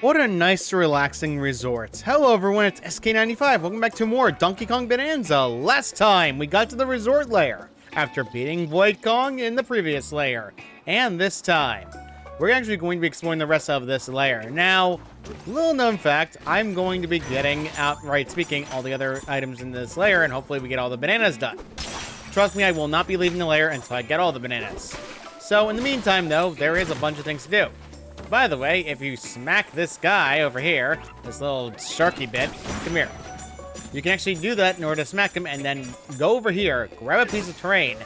What a nice, relaxing resort. Hello everyone, it's SK95. Welcome back to more Donkey Kong Bonanza. Last time, we got to the resort layer, after beating Void Kong in the previous layer. And this time, we're actually going to be exploring the rest of this layer. Now, little known fact, I'm going to be getting, outright speaking, all the other items in this layer, and hopefully we get all the bananas done. Trust me, I will not be leaving the layer until I get all the bananas. So, in the meantime, though, there is a bunch of things to do. By the way, if you smack this guy over here, this little sharky bit, come here. You can actually do that in order to smack him, and then go over here, grab a piece of terrain,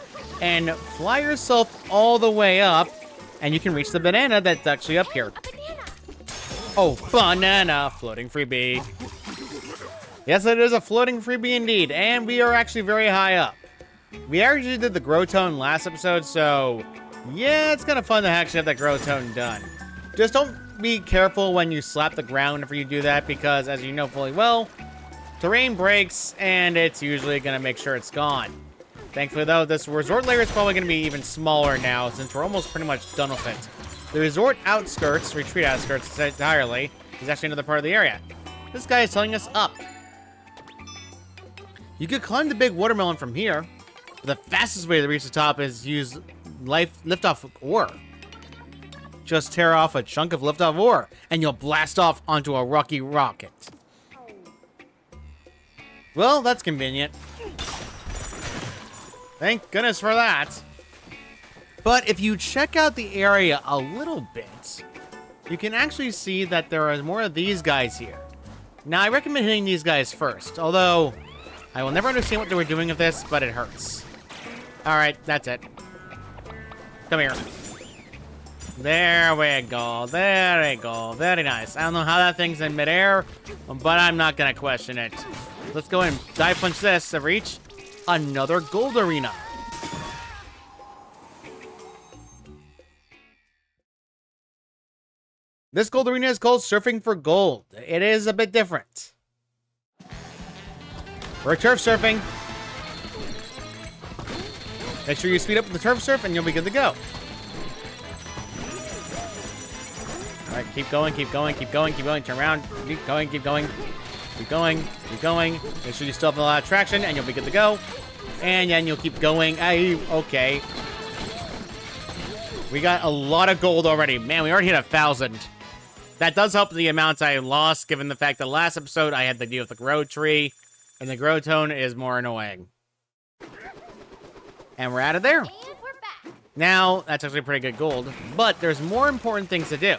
and fly yourself all the way up, and you can reach the banana that's actually up here. Oh, banana! Floating freebie. Yes, it is a floating freebie indeed, and we are actually very high up. We actually did the grow tone last episode, so yeah, it's kind of fun to actually have that grow tone done. Just don't be careful when you slap the ground whenever you do that, because as you know fully well, terrain breaks, and it's usually going to make sure it's gone. Thankfully, though, this resort layer is probably going to be even smaller now, since we're almost pretty much done with it. The resort outskirts, retreat outskirts entirely, is actually another part of the area. This guy is telling us up. You could climb the big watermelon from here, but the fastest way to reach the top is use liftoff ore. Just tear off a chunk of liftoff ore, and you'll blast off onto a rocky rocket. Well, that's convenient. Thank goodness for that. But if you check out the area a little bit, you can actually see that there are more of these guys here. Now, I recommend hitting these guys first, although I will never understand what they were doing with this, but it hurts. Alright, that's it. Come here. There we go. There we go. Very nice. I don't know how that thing's in midair, but I'm not going to question it. Let's go and dive punch this to reach another gold arena. This gold arena is called Surfing for Gold. It is a bit different. We're turf surfing. Make sure you speed up with the turf surf and you'll be good to go. Alright, keep going, keep going, keep going, keep going. Turn around. Keep going, keep going. Keep going, keep going. Make sure you still have a lot of traction and you'll be good to go. And then you'll keep going. Okay. We got a lot of gold already. Man, we already hit 1,000. That does help the amounts I lost, given the fact that last episode I had to deal with the grow tree, and the grow tone is more annoying. And we're out of there. And we're back. Now, that's actually pretty good gold, but there's more important things to do.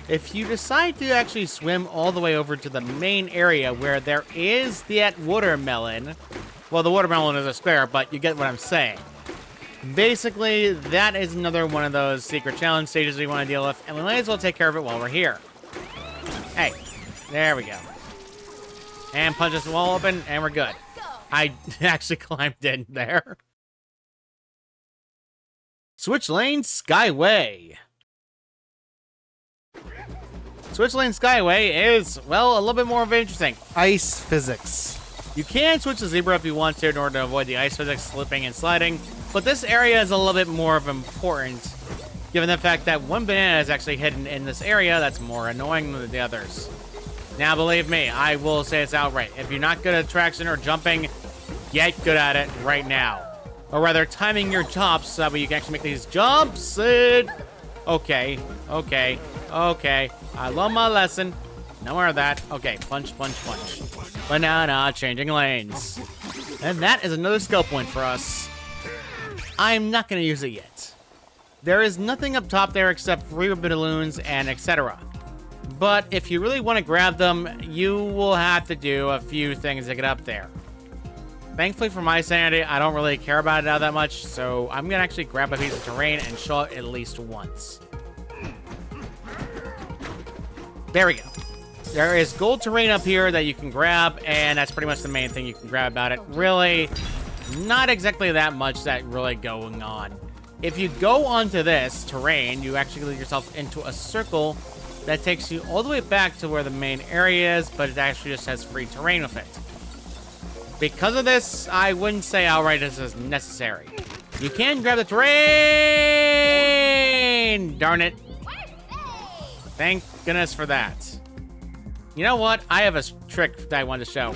If you decide to actually swim all the way over to the main area where there is that watermelon, well, the watermelon is a square, but you get what I'm saying. Basically, that is another one of those secret challenge stages we want to deal with, and we might as well take care of it while we're here. Hey, there we go. And punch this wall open, and we're good. I actually climbed in there. Switch lane Skyway. Switch lane Skyway is, well, a little bit more of interesting. Ice physics. You can switch the zebra if you want to in order to avoid the ice physics, slipping and sliding, but this area is a little bit more of important, given the fact that one banana is actually hidden in this area that's more annoying than the others. Now, believe me, I will say it's outright. If you're not good at traction or jumping, get good at it right now. Or rather, timing your jumps so that way you can actually make these jumps. Okay. I learned my lesson. No more of that. Okay, punch, punch, punch. Banana, changing lanes. And that is another skill point for us. I'm not going to use it yet. There is nothing up top there except free balloons and etc. But if you really want to grab them, you will have to do a few things to get up there. Thankfully for my sanity, I don't really care about it now that much, so I'm going to actually grab a piece of terrain and show it at least once. There we go. There is gold terrain up here that you can grab, and that's pretty much the main thing you can grab about it. Really, not exactly that much that really going on. If you go onto this terrain, you actually lead yourself into a circle that takes you all the way back to where the main area is, but it actually just has free terrain with it. Because of this, I wouldn't say outright this is necessary. You can grab the terrain! Darn it. Thank goodness for that. You know what? I have a trick that I wanted to show.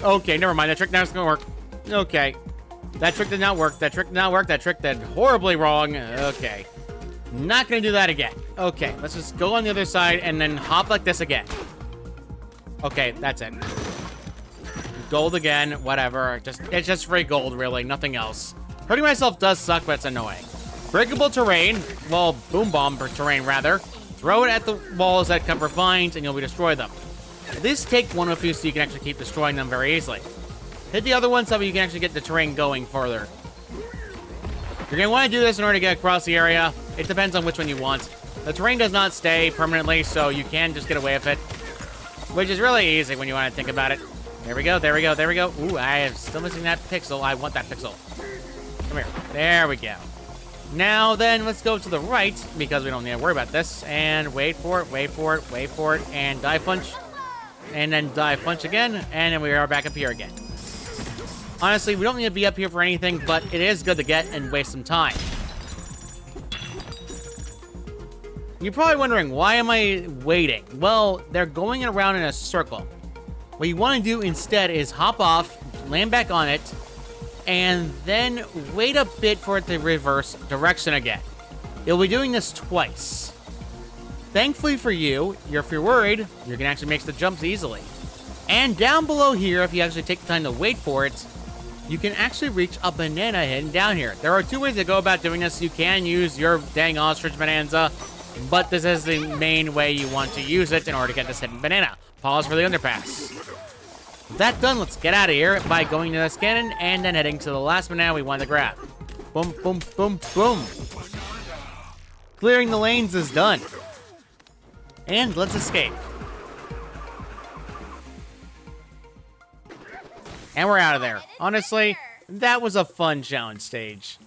Okay, never mind. That trick now is gonna work. Okay. That trick did not work. That trick did not work. That trick did horribly wrong. Okay. Not gonna do that again. Okay, let's just go on the other side and then hop like this again. Okay, that's it. Gold again, whatever. It's just free gold, really. Nothing else. Hurting myself does suck, but it's annoying. Breakable terrain. Well, boom bomb terrain, rather. Throw it at the walls that cover vines, and you'll destroy them. At least take one of you so you can actually keep destroying them very easily. Hit the other one so you can actually get the terrain going further. You're going to want to do this in order to get across the area. It depends on which one you want. The terrain does not stay permanently, so you can just get away with it. Which is really easy when you want to think about it. There we go, there we go, there we go. Ooh, I am still missing that pixel. I want that pixel. Come here. There we go. Now then, let's go to the right, because we don't need to worry about this. And wait for it, wait for it, wait for it, and dive punch. And then dive punch again, and then we are back up here again. Honestly, we don't need to be up here for anything, but it is good to get and waste some time. You're probably wondering, why am I waiting? Well, they're going around in a circle. What you want to do instead is hop off, land back on it, and then wait a bit for it to reverse direction again. You'll be doing this twice. Thankfully for you, if you're worried, you can actually make the jumps easily. And down below here, if you actually take the time to wait for it, you can actually reach a banana hidden down here. There are two ways to go about doing this. You can use your dang ostrich Bananza, but this is the main way you want to use it in order to get this hidden banana. Pause for the underpass. With that done, let's get out of here by going to this cannon and then heading to the last banana we want to grab. Boom, boom, boom, boom. Clearing the lanes is done. And let's escape. And we're out of there. Honestly, that was a fun challenge stage,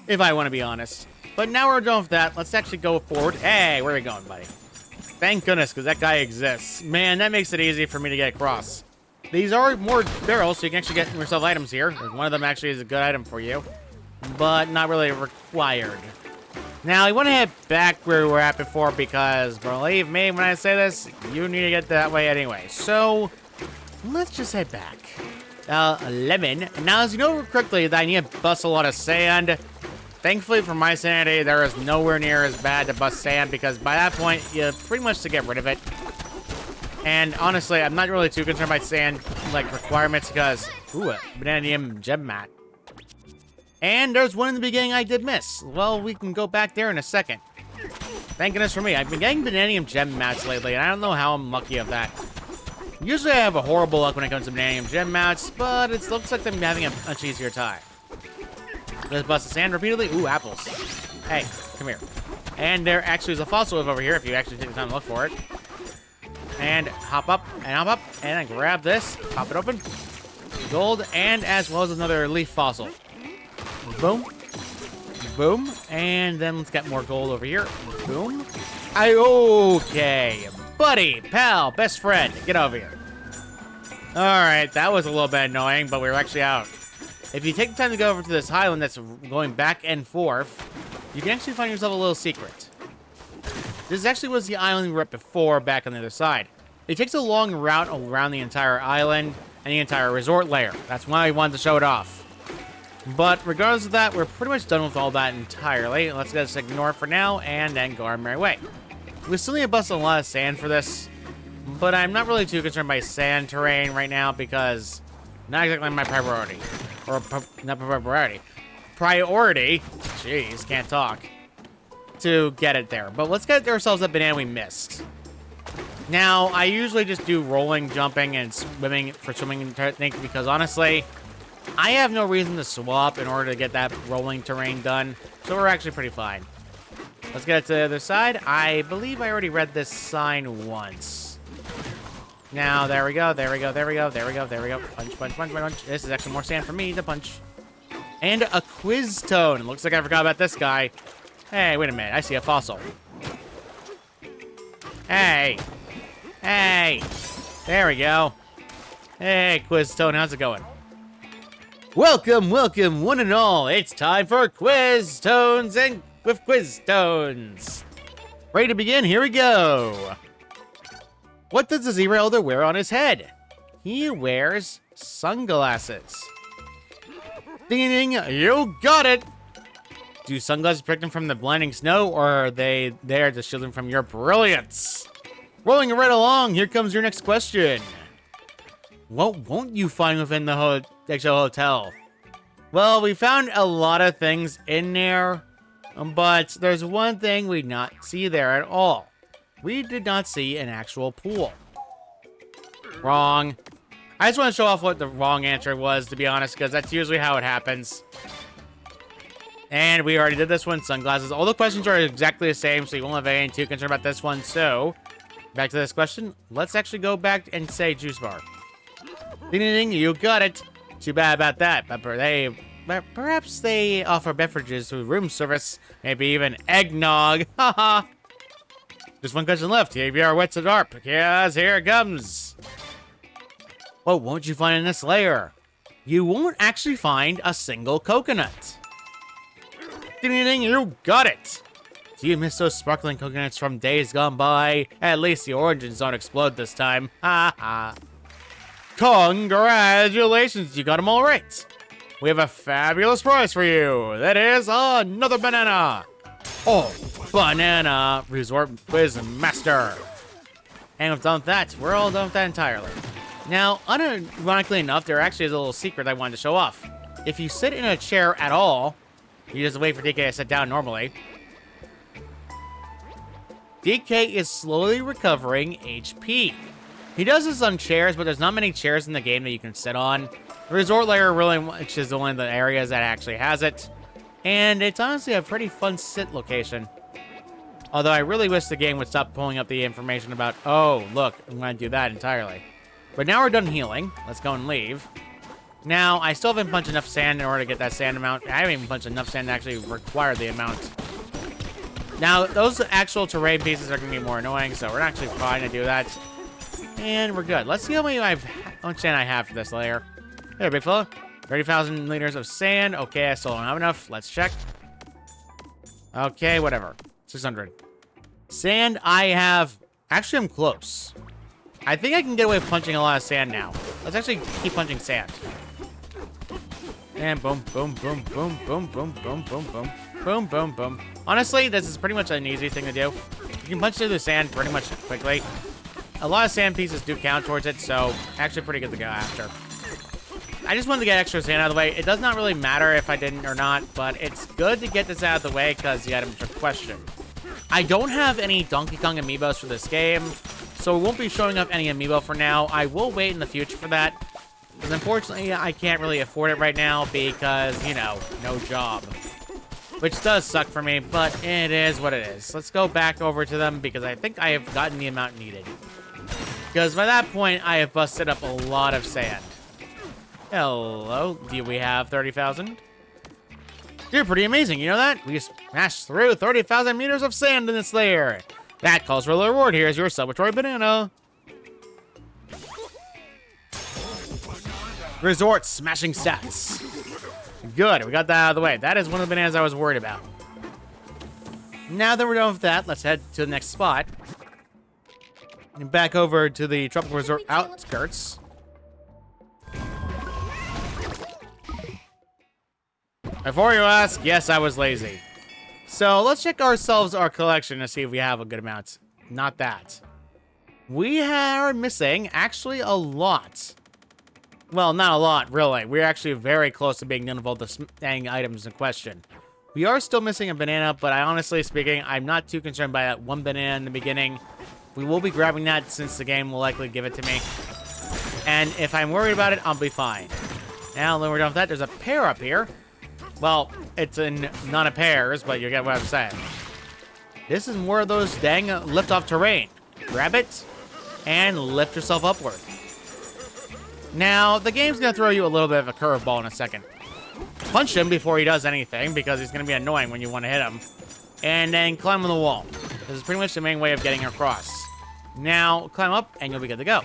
if I want to be honest. But now we're done with that. Let's actually go forward. Hey, where are we going, buddy? Thank goodness, because that guy exists. Man, that makes it easy for me to get across. These are more barrels, so you can actually get yourself items here. One of them actually is a good item for you, but not really required. Now, I want to head back where we were at before, because believe me when I say this, you need to get that way anyway. So, let's just head back. Lemon. Now, as you know correctly, that I need to bust a lot of sand. Thankfully, for my sanity, there is nowhere near as bad to bust sand, because by that point, you pretty much to get rid of it. And honestly, I'm not really too concerned by sand, like, requirements, because, ooh, a bananium gem mat. And there's one in the beginning I did miss. Well, we can go back there in a second. Thank goodness for me. I've been getting bananium gem mats lately, and I don't know how I'm lucky of that. Usually I have a horrible luck when it comes to bananium gem mats, but it looks like I'm having a much easier time. Let's bust the sand repeatedly. Ooh, apples. Hey, come here. And there actually is a fossil over here if you actually take the time to look for it. And hop up, and then grab this. Pop it open. Gold, and as well as another leaf fossil. Boom. Boom. And then let's get more gold over here. Boom. Okay. Buddy, pal, best friend, get over here. Alright, that was a little bit annoying, but we were actually out. If you take the time to go over to this island that's going back and forth, you can actually find yourself a little secret. This actually was the island we were at before, back on the other side. It takes a long route around the entire island and the entire resort layer. That's why I wanted to show it off. But regardless of that, we're pretty much done with all that entirely. Let's just ignore it for now and then go our merry way. We still need to bust a lot of sand for this, but I'm not really too concerned by sand terrain right now because not exactly my priority. Or not priority. Priority. Jeez, can't talk. To get it there. But let's get ourselves a banana we missed. Now, I usually just do rolling, jumping, and swimming for swimming technique because honestly, I have no reason to swap in order to get that rolling terrain done, so we're actually pretty fine. Let's get it to the other side. I believe I already read this sign once. Now, there we go, there we go, there we go, there we go, there we go. Punch, punch, punch, punch. This is actually more sand for me to punch. And a quiz stone. Looks like I forgot about this guy. Hey, wait a minute. I see a fossil. Hey. Hey. There we go. Hey, quiz stone. How's it going? Welcome, welcome, one and all. It's time for quiz stones and with quiz stones. Ready to begin? Here we go. What does the zebra elder wear on his head? He wears sunglasses. Ding ding, you got it. Do sunglasses protect him from the blinding snow, or are they there to shield him from your brilliance? Rolling right along, here comes your next question. What won't you find within the actual hotel? Well, we found a lot of things in there, but there's one thing we did not see there at all. We did not see an actual pool. Wrong. I just want to show off what the wrong answer was, to be honest, because that's usually how it happens. And we already did this one, sunglasses. All the questions are exactly the same, so you won't have any too concerned about this one. So, back to this question. Let's actually go back and say juice bar. Ding, ding, ding, you got it. Too bad about that, but perhaps they offer beverages through room service, maybe even eggnog. Haha. Just one question left. Here we are, wets it up. Yes, here it comes. What won't you find in this layer? You won't actually find a single coconut. Ding, ding, ding, you got it. Do you miss those sparkling coconuts from days gone by? At least the origins don't explode this time. Ha ha. Congratulations, you got them all right. We have a fabulous prize for you. That is another banana. Oh, banana resort quiz master. And we've done with that. We're all done with that entirely. Now, unironically enough, there actually is a little secret I wanted to show off. If you sit in a chair at all, you just wait for DK to sit down normally. DK is slowly recovering HP. He does this on chairs, but there's not many chairs in the game that you can sit on. The resort layer really, which is one of the areas that actually has it. And it's honestly a pretty fun sit location. Although I really wish the game would stop pulling up the information about, oh, look, I'm going to do that entirely. But now we're done healing. Let's go and leave. Now, I still haven't punched enough sand in order to get that sand amount. I haven't even punched enough sand to actually require the amount. Now, those actual terrain pieces are going to be more annoying, so we're actually fine to do that. And we're good. Let's see how much sand I have for this layer. There, big fella. 30,000 liters of sand. Okay, I still don't have enough. Let's check. Okay, whatever. 600. Sand, I have... Actually, I'm close. I think I can get away with punching a lot of sand now. Let's actually keep punching sand. And boom, boom, boom, boom, boom, boom, boom, boom, boom. Boom, boom, boom. Honestly, this is pretty much an easy thing to do. You can punch through the sand pretty much quickly. A lot of sand pieces do count towards it, so actually pretty good to go after. I just wanted to get extra sand out of the way. It does not really matter if I didn't or not, but it's good to get this out of the way because the items are questioned. I don't have any Donkey Kong amiibos for this game, so we won't be showing up any amiibo for now. I will wait in the future for that, because unfortunately I can't really afford it right now because, you know, no job. Which does suck for me, but it is what it is. Let's go back over to them because I think I have gotten the amount needed. Because by that point, I have busted up a lot of sand. Hello, do we have 30,000? You're pretty amazing, you know that? We smashed through 30,000 meters of sand in this layer. That calls for a reward. Here's your celebratory banana. Resort smashing stats. Good, we got that out of the way. That is one of the bananas I was worried about. Now that we're done with that, let's head to the next spot. And back over to the Tropical Resort outskirts. Before you ask, yes, I was lazy. So let's check our collection to see if we have a good amount. Not that. We are missing actually a lot. Well, not a lot, really. We're actually very close to being done with all the dang items in question. We are still missing a banana, but honestly speaking, I'm not too concerned by that one banana in the beginning. We will be grabbing that since the game will likely give it to me. And if I'm worried about it, I'll be fine. Now that we're done with that, there's a pear up here. Well, it's not a pears, but you get what I'm saying. This is more of those dang lift-off terrain. Grab it and lift yourself upward. Now, the game's going to throw you a little bit of a curveball in a second. Punch him before he does anything, because he's going to be annoying when you want to hit him. And then climb on the wall. This is pretty much the main way of getting across. Now, climb up, and you'll be good to go.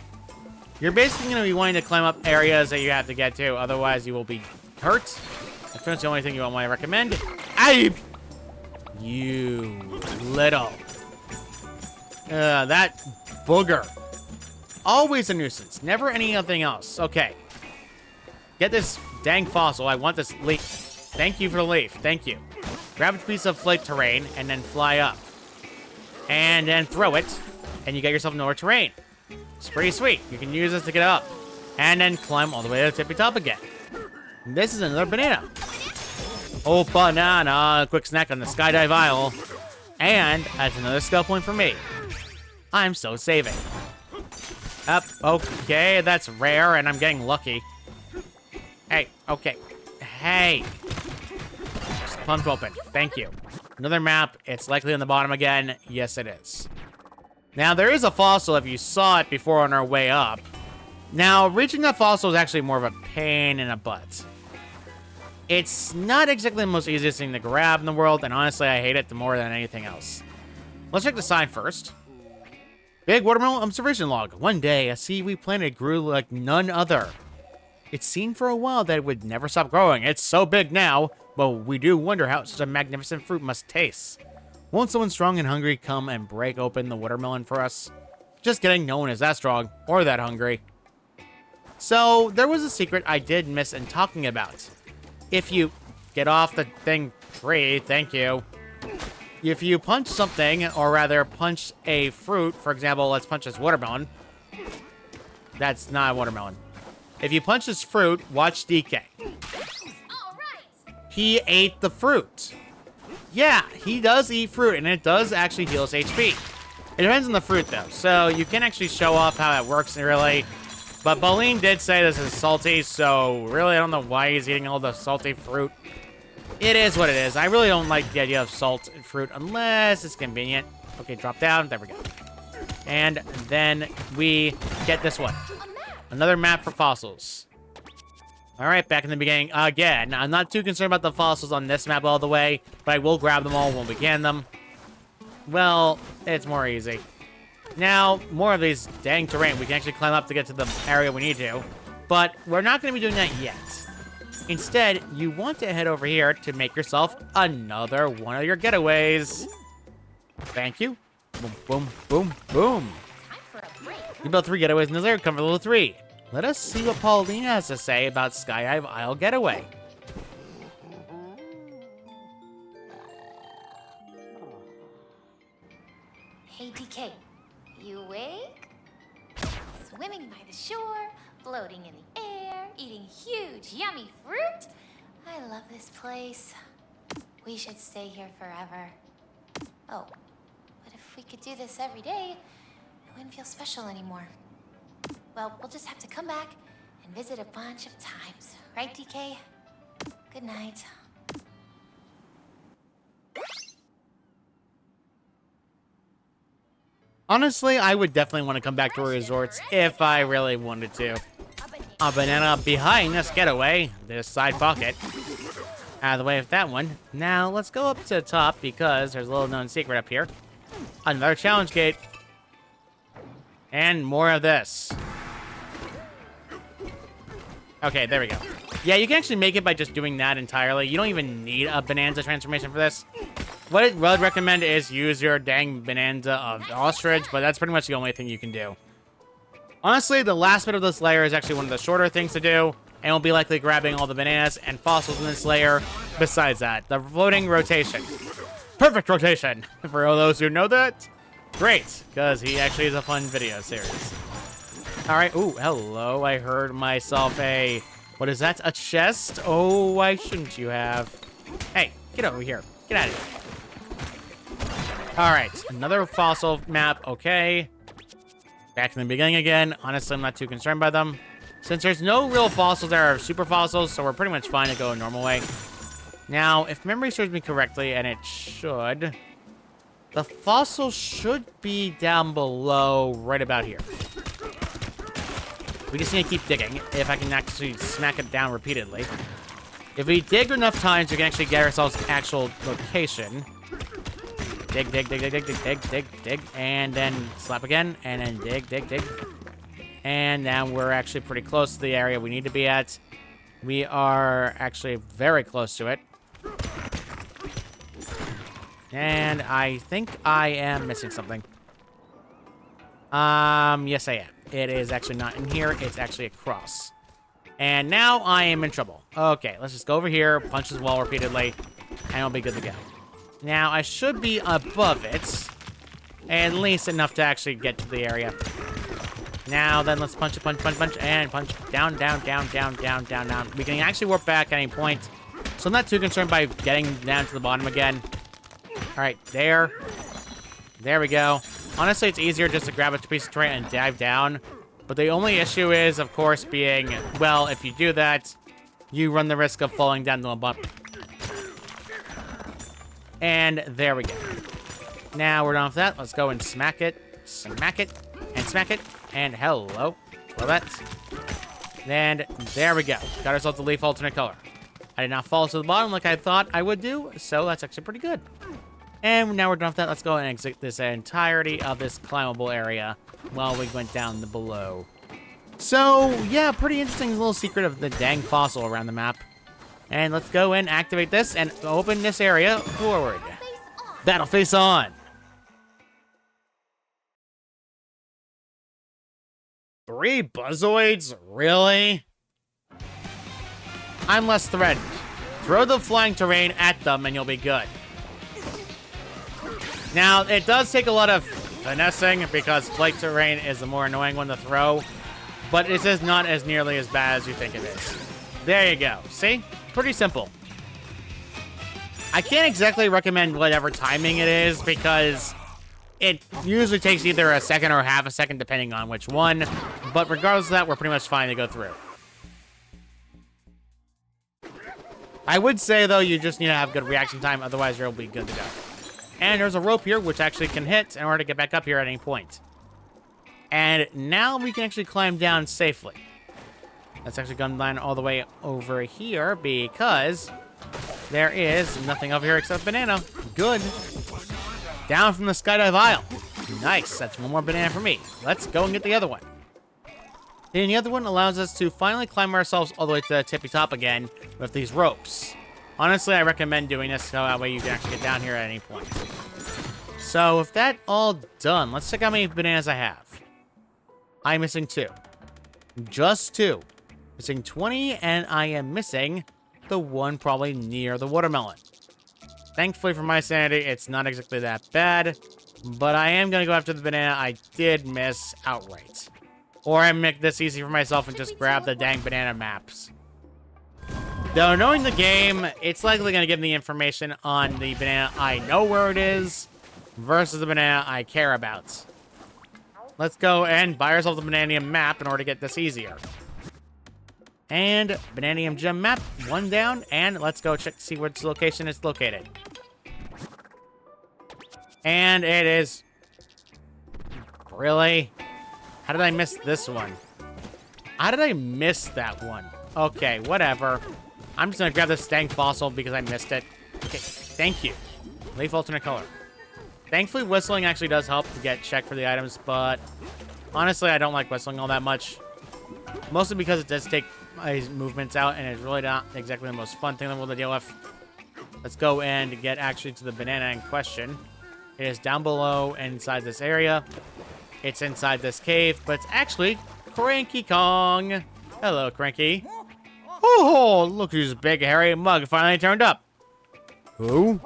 You're basically going to be wanting to climb up areas that you have to get to, otherwise you will be hurt. That's pretty much the only thing you want to recommend. Aye! You little That booger. Always a nuisance. Never anything else. Okay. Get this dang fossil. I want this leaf. Thank you for the leaf. Thank you. Grab a piece of flight terrain and then fly up. And then throw it. And you get yourself lower terrain. It's pretty sweet. You can use this to get up. And then climb all the way to the tippy top again. This is another banana. Oh, banana. Quick snack on the skydive aisle. And that's another skill point for me. I'm so saving. Up. Okay, that's rare, and I'm getting lucky. Hey, okay. Hey. Just pumped open. Thank you. Another map. It's likely on the bottom again. Yes, it is. Now, there is a fossil if you saw it before on our way up. Now, reaching that fossil is actually more of a pain in the butt. It's not exactly the most easiest thing to grab in the world, and honestly, I hate it more than anything else. Let's check the sign first. Big watermelon observation log. One day, a seaweed planet grew like none other. It seemed for a while that it would never stop growing. It's so big now, but we do wonder how such a magnificent fruit must taste. Won't someone strong and hungry come and break open the watermelon for us? Just kidding, no one is that strong or that hungry. So, there was a secret I did miss in talking about. If you get off the tree, thank you. If you punch something, or rather punch a fruit, for example, let's punch this watermelon. That's not a watermelon. If you punch this fruit, watch DK. He ate the fruit. Yeah, he does eat fruit, and it does actually heal his HP. It depends on the fruit, though, so you can actually show off how it works, really. But Boleen did say this is salty, so really I don't know why he's eating all the salty fruit. It is what it is. I really don't like the idea of salt in fruit unless it's convenient. Okay, drop down. There we go. And then we get this one. Another map for fossils. All right, back in the beginning. Again, I'm not too concerned about the fossils on this map all the way, but I will grab them all when we can them. Well, it's more easy. Now, more of these dang terrain. We can actually climb up to get to the area we need to, but we're not going to be doing that yet. Instead, you want to head over here to make yourself another one of your getaways. Thank you. Boom, boom, boom, boom. You built 3 getaways in this area, cover level 3. Let us see what Paulina has to say about Skydive Isle Getaway. Hey, DK, you awake? Swimming by the shore, floating in the air, eating huge, yummy fruit? I love this place. We should stay here forever. Oh, but if we could do this every day, it wouldn't feel special anymore. Well, we'll just have to come back and visit a bunch of times. Right, DK? Good night. Honestly, I would definitely want to come back to resorts if I really wanted to. A banana behind this getaway, this side pocket. Out of the way of that one. Now, let's go up to the top because there's a little known secret up here. Another challenge gate. And more of this. Okay, there we go. Yeah, you can actually make it by just doing that entirely. You don't even need a Bananza transformation for this. What I would recommend is use your dang Bananza of ostrich, but that's pretty much the only thing you can do. Honestly, the last bit of this layer is actually one of the shorter things to do, and we'll be likely grabbing all the bananas and fossils in this layer. Besides that, the floating rotation. Perfect rotation! For all those who know that, great, because he actually is a fun video series. Alright, ooh, hello, I heard myself a... What is that? A chest? Oh, why shouldn't you have? Hey, get over here. Get out of here. Alright, another fossil map, okay. Back in the beginning again. Honestly, I'm not too concerned by them. Since there's no real fossils that are super fossils, so we're pretty much fine to go a normal way. Now, if memory serves me correctly, and it should, the fossil should be down below right about here. We just need to keep digging, if I can actually smack it down repeatedly. If we dig enough times, we can actually get ourselves actual location. Dig, dig, dig, dig, dig, dig, dig, dig, dig, and then slap again, and then dig, dig, dig. And now we're actually pretty close to the area we need to be at. We are actually very close to it. And I think I am missing something. Yes, I am. It is actually not in here. It's actually across. And now I am in trouble. Okay, let's just go over here, punch this wall repeatedly, and I'll be good to go. Now, I should be above it, at least enough to actually get to the area. Now, then, let's punch, and punch. Down, down, down, down, down, down, down. We can actually warp back at any point, so I'm not too concerned by getting down to the bottom again. All right, there. There we go. Honestly, it's easier just to grab a piece of terrain and dive down. But the only issue is, of course, being, well, if you do that, you run the risk of falling down to a bump. And there we go. Now we're done with that. Let's go and smack it, and smack it, and hello. Well, that. And there we go. Got ourselves a leaf alternate color. I did not fall to the bottom like I thought I would do, so that's actually pretty good. And now we're done with that. Let's go and exit this entirety of this climbable area while we went down the below. So, yeah, pretty interesting little secret of the dang fossil around the map. And let's go and activate this and open this area forward. Battle face on. Three Buzzoids? Really? I'm less threatened. Throw the flying terrain at them and you'll be good. Now, it does take a lot of finessing because flight terrain is the more annoying one to throw, but it is not as nearly as bad as you think it is. There you go. See? Pretty simple. I can't exactly recommend whatever timing it is because it usually takes either a second or half a second depending on which one, but regardless of that, we're pretty much fine to go through. I would say, though, you just need to have good reaction time, otherwise you'll be good to go. And there's a rope here, which actually can hit in order to get back up here at any point. And now we can actually climb down safely. Let's actually come down all the way over here because there is nothing over here except banana. Good. Down from the skydive aisle. Nice. That's one more banana for me. Let's go and get the other one. And the other one allows us to finally climb ourselves all the way to the tippy top again with these ropes. Honestly, I recommend doing this so that way you can actually get down here at any point. So, with that all done, let's check how many bananas I have. I'm missing 2. Just 2. Missing 20, and I am missing the one probably near the watermelon. Thankfully for my sanity, it's not exactly that bad, but I am going to go after the banana I did miss outright. Or I make this easy for myself and just grab the dang banana maps. Though knowing the game, it's likely going to give me information on the banana I know where it is versus the banana I care about. Let's go and buy ourselves a Bananium map in order to get this easier. And Bananium gem map, 1 down, and let's go check to see which location it's located. And it is... Really? How did I miss this one? How did I miss that one? Okay, whatever. I'm just gonna grab this dang fossil because I missed it. Okay, thank you. Leaf alternate color. Thankfully, whistling actually does help to get checked for the items, but honestly, I don't like whistling all that much. Mostly because it does take my movements out, and it's really not exactly the most fun thing in the world to deal with. Let's go and get actually to the banana in question. It is down below inside this area. It's inside this cave, but it's actually Cranky Kong. Hello, Cranky. Oh, look whose big hairy mug finally turned up. Who?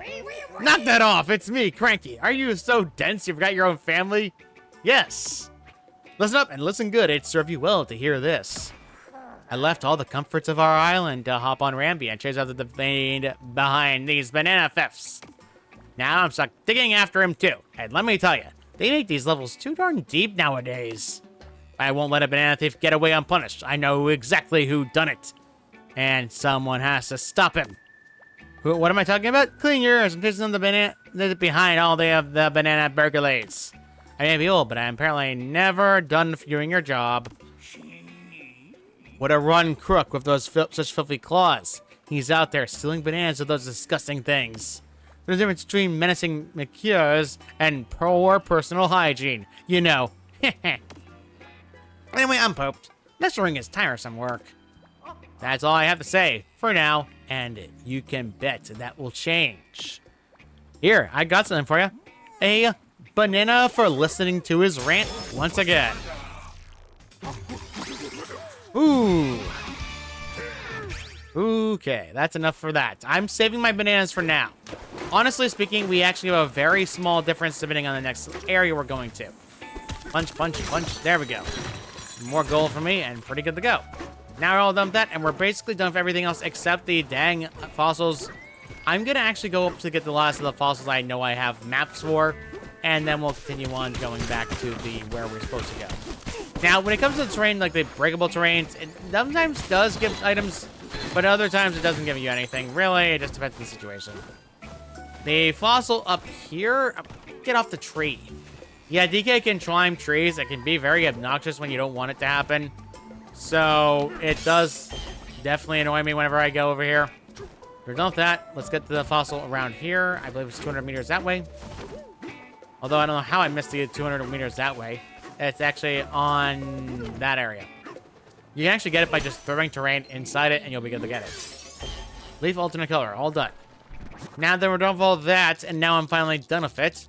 Knock that off! It's me, Cranky. Are you so dense you forgot your own family? Yes. Listen up and listen good. It'd serve you well to hear this. I left all the comforts of our island to hop on Ramby and chase after the vein behind these banana thefts. Now I'm stuck digging after him too. And let me tell you, they make these levels too darn deep nowadays. I won't let a banana thief get away unpunished. I know exactly who done it. And someone has to stop him. What am I talking about? Clean your ears and listen to the banana behind all the banana burglaries. I may be old, but I'm apparently never done doing your job. What a run crook with those such filthy claws. He's out there stealing bananas with those disgusting things. There's a difference between menacing McCures and poor personal hygiene. You know. Anyway, I'm pooped. Measuring is tiresome work. That's all I have to say for now, and you can bet that will change. Here, I got something for you. A Banana for listening to his rant once again. Ooh. Okay, that's enough for that. I'm saving my bananas for now. Honestly speaking, we actually have a very small difference depending on the next area we're going to. Punch, punch, punch. There we go. More gold for me and pretty good to go. Now we're all done with that, and we're basically done with everything else except the dang fossils. I'm going to actually go up to get the last of the fossils I know I have maps for, and then we'll continue on going back to the where we're supposed to go. Now, when it comes to the terrain, like the breakable terrains, it sometimes does give items, but other times it doesn't give you anything. Really, it just depends on the situation. The fossil up here, get off the tree. Yeah, DK can climb trees. It can be very obnoxious when you don't want it to happen. So it does definitely annoy me whenever I go over here. We're done with that. Let's get to the fossil around here. I believe it's 200 meters that way. Although I don't know how I missed the 200 meters that way. It's actually on that area. You can actually get it by just throwing terrain inside it, and you'll be good to get it. Leaf alternate color. All done. Now that we're done with all that, and now I'm finally done with it,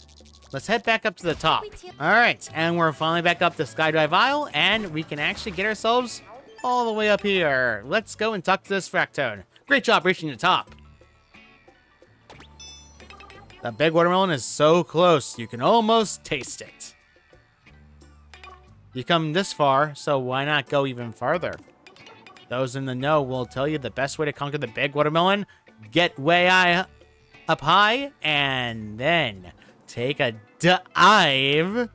let's head back up to the top. All right, and we're finally back up the Skydive Isle, and we can actually get ourselves all the way up here. Let's go and talk to this Fractone. Great job reaching the top. The big watermelon is so close, you can almost taste it. You come this far, so why not go even farther? Those in the know will tell you the best way to conquer the big watermelon, get way up high, and then take a dive.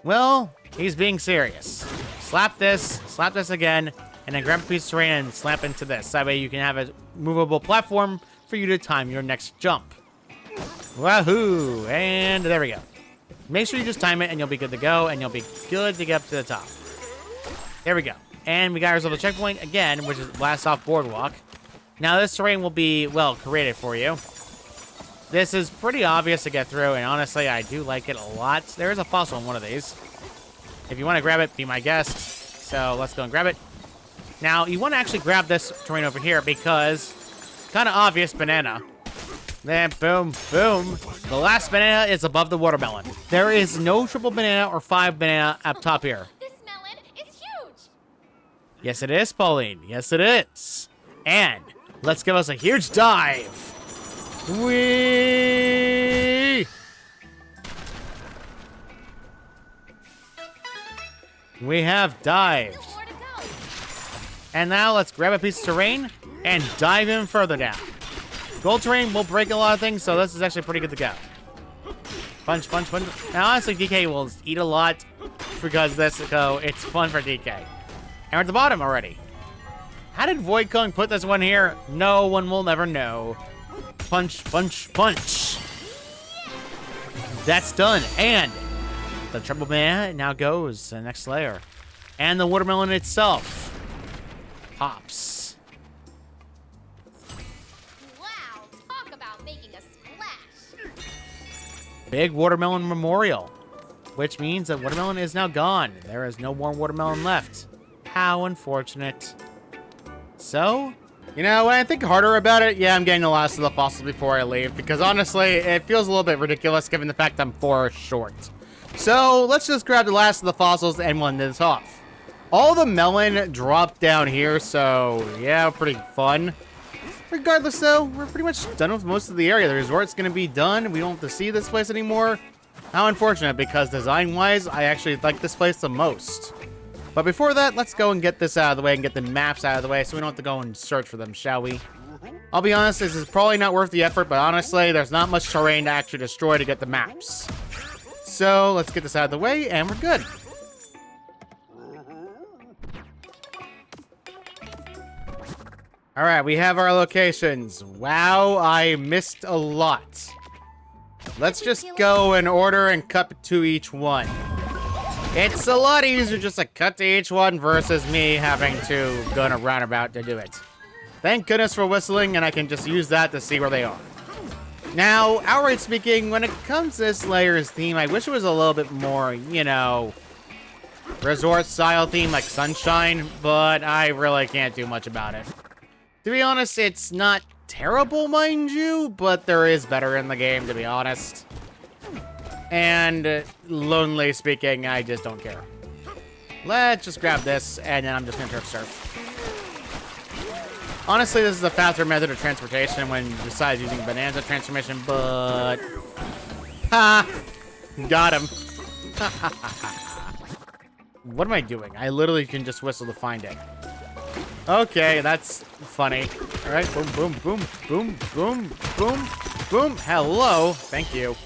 Well, he's being serious. Slap this again, and then grab a piece of terrain and slap into this. That way you can have a movable platform for you to time your next jump. Wahoo! And there we go. Make sure you just time it, and you'll be good to go, and you'll be good to get up to the top. There we go. And we got ourselves a checkpoint again, which is Blast Off Boardwalk. Now, this terrain will be, well, created for you. This is pretty obvious to get through, and honestly, I do like it a lot. There is a fossil in one of these. If you want to grab it, be my guest. So let's go and grab it. Now, you want to actually grab this terrain over here because kind of obvious banana. Then, boom, boom. The last banana is above the watermelon. There is no triple banana or 5 banana up top here. This melon is huge. Yes, it is, Pauline. Yes, it is. And let's give us a huge dive. Whee! We have dived. More to go. And now let's grab a piece of terrain and dive in further down. Gold terrain will break a lot of things, so this is actually pretty good to go. Punch, punch, punch. Now, honestly, DK will eat a lot because this, so it's fun for DK. And we're at the bottom already. How did Void Kong put this one here? No one will never know. Punch, punch, punch. That's done. And the triple banana now goes to the next layer. And the watermelon itself pops. Wow, talk about making a splash. Big watermelon memorial, which means that watermelon is now gone. There is no more watermelon left. How unfortunate. So, you know, when I think harder about it, yeah, I'm getting the last of the fossils before I leave, because honestly, it feels a little bit ridiculous given the fact I'm 4 short. So, let's just grab the last of the fossils and one this off. All the melon dropped down here, so yeah, pretty fun. Regardless, though, we're pretty much done with most of the area. The resort's going to be done. We don't have to see this place anymore. How unfortunate, because design-wise, I actually like this place the most. But before that, let's go and get this out of the way and get the maps out of the way so we don't have to go and search for them, shall we? I'll be honest, this is probably not worth the effort, but honestly, there's not much terrain to actually destroy to get the maps. So, let's get this out of the way, and we're good. Alright, we have our locations. Wow, I missed a lot. Let's just go in order and cut to each one. It's a lot easier just to cut to each one versus me having to go in a roundabout to do it. Thank goodness for whistling, and I can just use that to see where they are. Now, outright speaking, when it comes to this layer's theme, I wish it was a little bit more, you know, resort-style theme like Sunshine, but I really can't do much about it. To be honest, it's not terrible, mind you, but there is better in the game, to be honest. And lonely speaking, I just don't care. Let's just grab this, and then I'm just gonna turf surf. Honestly, this is a faster method of transportation when besides using Bananza transformation, but... Ha! Got him. What am I doing? I literally can just whistle to find it. Okay, that's funny. All right, boom, boom, boom, boom, boom, boom, boom. Hello. Thank you.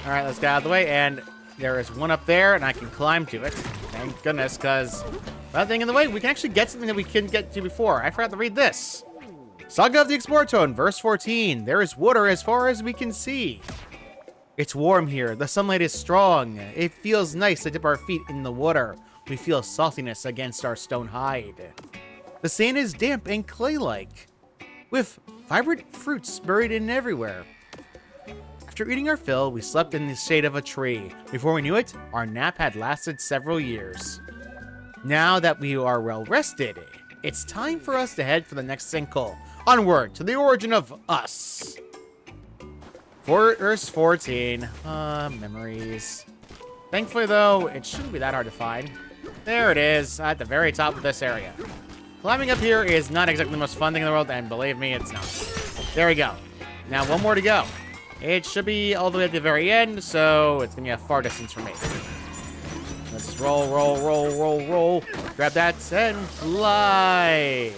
All right, let's get out of the way, and there is one up there, and I can climb to it. Thank goodness, because without thing in the way, we can actually get something that we couldn't get to before. I forgot to read this. Saga of the Explorer Tone, verse 14. There is water as far as we can see. It's warm here. The sunlight is strong. It feels nice to dip our feet in the water. We feel saltiness against our stone hide. The sand is damp and clay-like, with vibrant fruits buried in everywhere. After eating our fill, we slept in the shade of a tree. Before we knew it, our nap had lasted several years. Now that we are well rested, it's time for us to head for the next sinkhole. Onward to the origin of us. Verse 14. Memories. Thankfully, though, it shouldn't be that hard to find. There it is, at the very top of this area. Climbing up here is not exactly the most fun thing in the world, and believe me, it's not. There we go. Now, one more to go. It should be all the way at the very end, so it's going to be a far distance from me. Let's roll, roll, roll, roll, roll. Grab that and fly.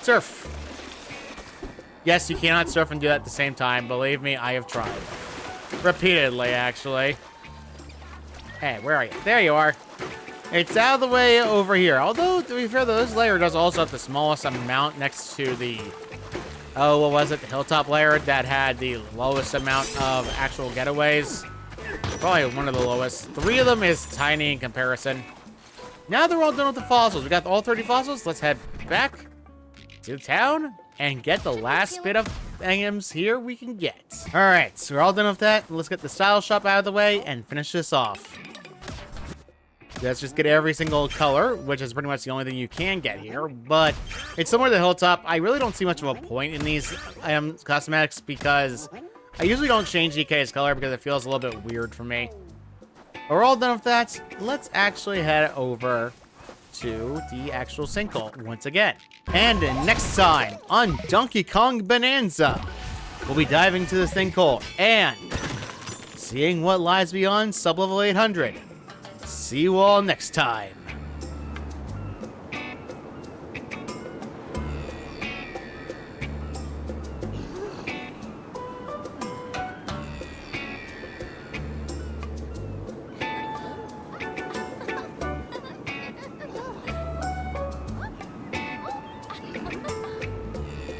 Surf. Yes, you cannot surf and do that at the same time. Believe me, I have tried. Repeatedly, actually. Hey, where are you? There you are. It's out of the way over here. Although, to be fair, this layer does also have the smallest amount next to the... Oh, what was it? The hilltop layer that had the lowest amount of actual getaways. Probably one of the lowest. 3 of them is tiny in comparison. Now they're all done with the fossils. We got all 30 fossils. Let's head back to town and get the last bit of items here we can get. All right, so we're all done with that. Let's get the style shop out of the way and finish this off. Let's just get every single color, which is pretty much the only thing you can get here. But it's similar to the hilltop. I really don't see much of a point in these cosmetics because I usually don't change DK's color because it feels a little bit weird for me. But we're all done with that. Let's actually head over to the actual sinkhole once again. And next time on Donkey Kong Bananza, we'll be diving to this sinkhole and seeing what lies beyond sub-level 800. See you all next time.